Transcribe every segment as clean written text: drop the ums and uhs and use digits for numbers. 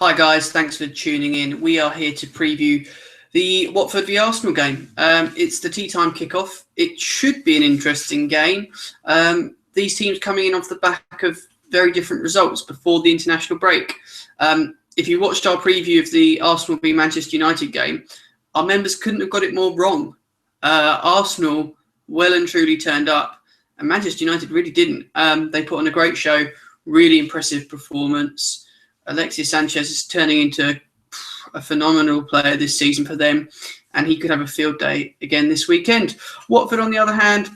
Hi guys, thanks for tuning in. We are here to preview the Watford v Arsenal game. It's the tea time kickoff. It should be an interesting game. These teams coming in off the back of very different results before the international break. If you watched our preview of the Arsenal v Manchester United game, our members couldn't have got it more wrong. Arsenal well and truly turned up, and Manchester United really didn't. They put on a great show, really impressive performance. Alexis Sanchez is turning into a phenomenal player this season for them, and he could have a field day again this weekend. Watford, on the other hand,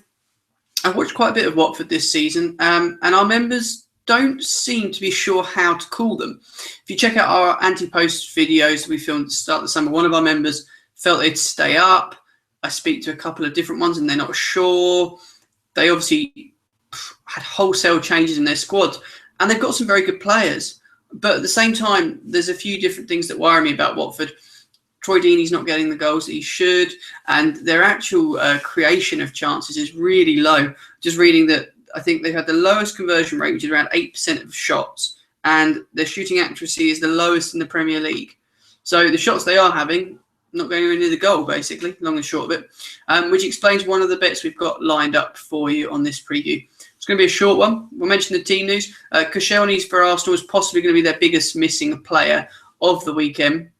I've watched quite a bit of Watford this season, and our members don't seem to be sure how to call them. If you check out our anti-post videos we filmed at the start of the summer, one of our members felt they'd stay up. I speak to a couple of different ones, and they're not sure. They obviously had wholesale changes in their squad, and they've got some very good players. But at the same time, there's a few different things that worry me about Watford. Troy Deeney's not getting the goals that he should, and their actual creation of chances is really low. Just reading that, I think they've had the lowest conversion rate, which is around 8% of shots, and their shooting accuracy is the lowest in the Premier League. So the shots they are having, not going anywhere near the goal, basically, long and short of it, which explains one of the bets we've got lined up for you on this preview. It's going to be a short one. We'll mention the team news. Koscielny's for Arsenal is possibly going to be their biggest missing player of the weekend.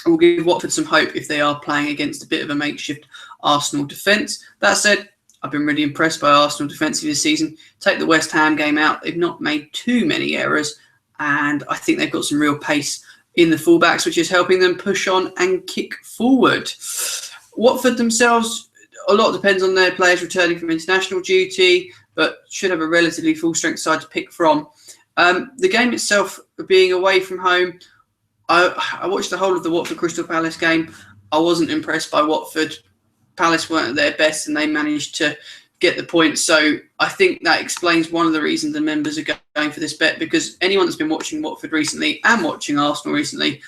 We'll give Watford some hope if they are playing against a bit of a makeshift Arsenal defence. That said, I've been really impressed by Arsenal defensively this season. Take the West Ham game out, they've not made too many errors, and I think they've got some real pace in the fullbacks, which is helping them push on and kick forward. Watford themselves, a lot depends on their players returning from international duty, but should have a relatively full-strength side to pick from. The game itself, being away from home, I watched the whole of the Watford Crystal Palace game. I wasn't impressed by Watford. Palace weren't at their best, and they managed to get the point. So I think that explains one of the reasons the members are going for this bet, because anyone that's been watching Watford recently and watching Arsenal recently,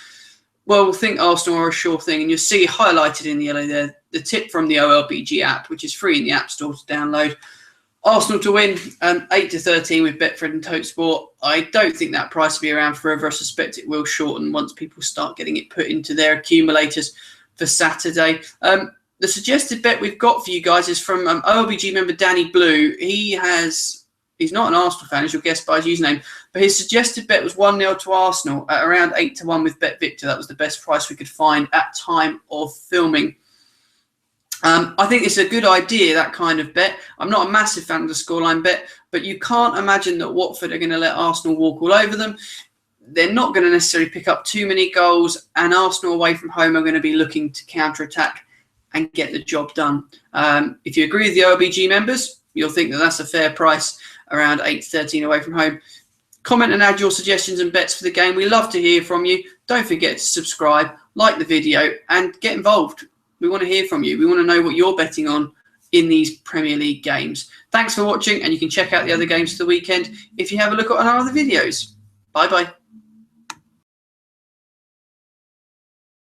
well, will think Arsenal are a sure thing. And you'll see highlighted in yellow there the tip from the OLBG app, which is free in the App Store to download. Arsenal to win, 8-13 with Betfred and ToteSport. I don't think that price will be around forever. I suspect it will shorten once people start getting it put into their accumulators for Saturday. The suggested bet we've got for you guys is from OLBG member Danny Blue. He's not an Arsenal fan, as you'll guess by his username, but his suggested bet was 1-0 to Arsenal at around 8-1 with Bet Victor. That was the best price we could find at time of filming. I think it's a good idea, that kind of bet. I'm not a massive fan of the scoreline bet, but you can't imagine that Watford are going to let Arsenal walk all over them. They're not going to necessarily pick up too many goals, and Arsenal away from home are going to be looking to counter-attack and get the job done. If you agree with the OLBG members, you'll think that that's a fair price, around 8-13 away from home. Comment and add your suggestions and bets for the game. We love to hear from you. Don't forget to subscribe, like the video, and get involved. We want to hear from you. We want to know what you're betting on in these Premier League games. Thanks for watching, and you can check out the other games for the weekend if you have a look at our other videos. Bye-bye.